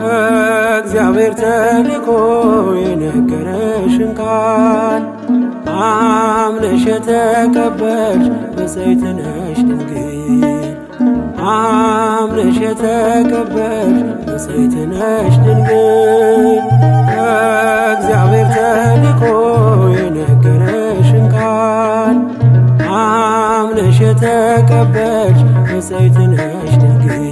ከእግዚአብሔር ተልኮ የነገረሽን ቃል አምነሽ የተቀበልሽ ብፅዕት ነሽ ድንግል። አምነሽ የተቀበልሽ ብፅዕት ነሽ ድንግል። ከእግዚአብሔር ተልኮ የነገረሽን ቃል አምነሽ የተቀበልሽ ብፅዕት ነሽ ድንግል።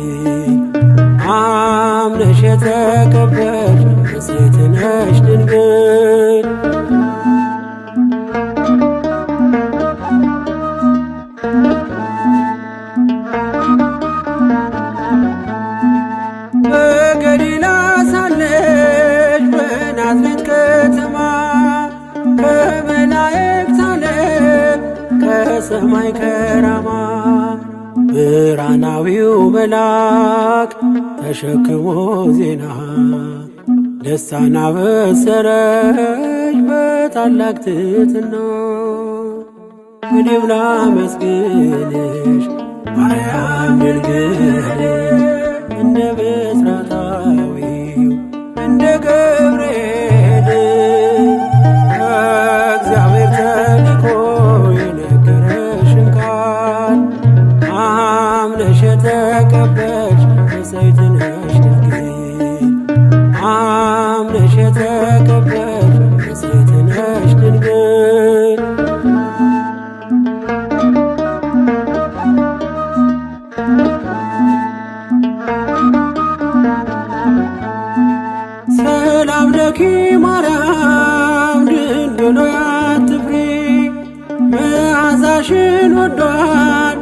አምነሽ የተቀበልሽ ብፅዕት ነሽ ድንግል። በገሊላ ሳለሽ በናዝሬት ከተማ ከመላእክት ዓለም ከሰማይ ከራማ ብርሃናዊው መልአክ ተሸክሞ ዜና ደስታን አበሰረሽ በታላቅ ትሕትና። እኔም ላመስግንሽ ማርያም ድንግል እንደ ብስራታዊው እንደ ገብርኤል ከእግዚአብሔር ተልኮ የነገረሽን ቃል አምነሽ የተቀበልሽ ብፅዕት ነሽ ድንግል። አምነሽ የተቀበልሽ ብፅዕት ነሽ ድንግል። ሰላም ለኪ ማርያም ድንግል ሆይ አትፍሪ፣ መዓዛሽን ወዷል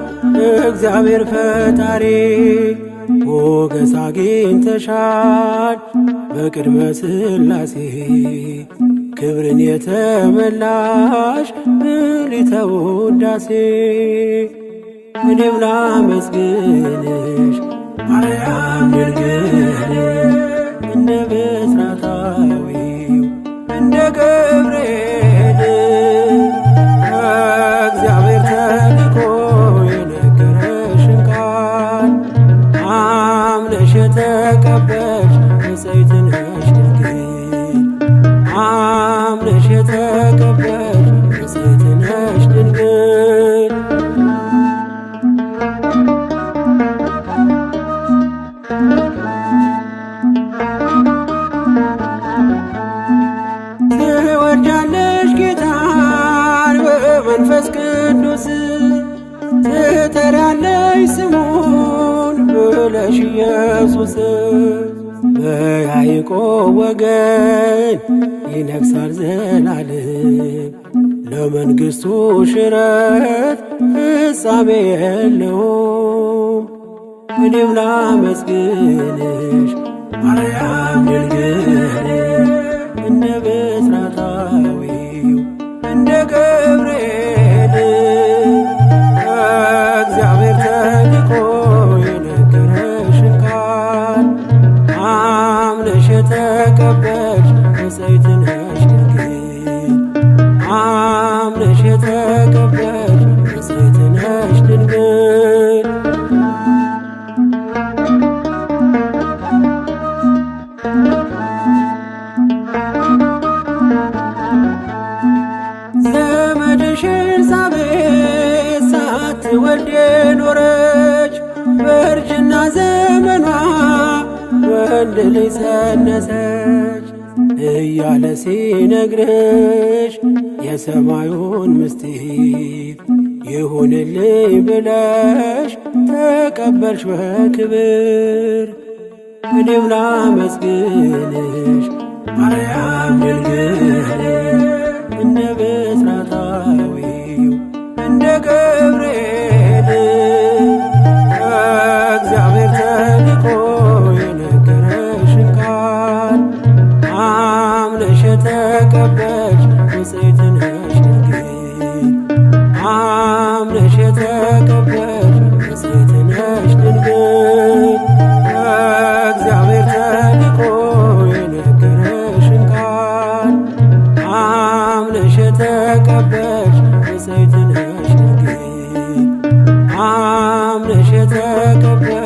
እግዚአብሔር ፈጣሪ። ሞገስ አግኝተሻል በቅድመ ሥላሴ ክብርን የተመላሽ ምልዕተ ውዳሴ። እኔም ላመስግንሽ ማርያም ድንግል እንደ ብስራታዊው እንደ ገብርኤል ከእግዚአብሔር ተልኮ የነገረሽን ቃል አምነሽ የተቀበልሽ ብፅዕት ነሽ ድንግል። አምነሽ የተቀበልሽ ብፅዕት ነሽ ድንግል። ትወልጃለሽ ጌታን በመንፈስ ቅዱስ ትጠሪያለሽ ስሙን ብለሽ ኢየሱስ። በያዕቆብ ወገን ይነግሣል ዘላለም ለመንግሥቱ ሽረት ፍጻሜ የለውም። እኔም ላመስግንሽ ማርያም ድንግል እንደ ብስራታዊው እንደ ገብርኤል ከእግዚአብሔር ተልኮ የነገረሽን ቃል አምነሽ የተቀበልሽ ብፅዕት ነሽ ድንግል። አምነሽ የተቀበልሽ ብፅዕት ነሽ ድንግል። ዘመድሽ ኤልሳቤጥ ሳትወልድ የኖረች በእርጅና ዘመኗ ወንድ ልጅ ጸነሰች እያለ ሲነግርሽ የሰማዩን ምስጢር ይሁንልኝ ብለሽ ተቀበልሽ በክብር። እኔም ላመስግንሽ ማርያም ድንግል እንደ ብስራታዊው እንደ ገብርኤል ከእግዚአብሔር ተልኮ ነሽ ድንግል እግዚአብሔር ተልኮ የነገረሽን ቃል አምነሽ የተቀበልሽ ንጽሕት ነሽ ድንግል አምነሽ የተቀበልሽ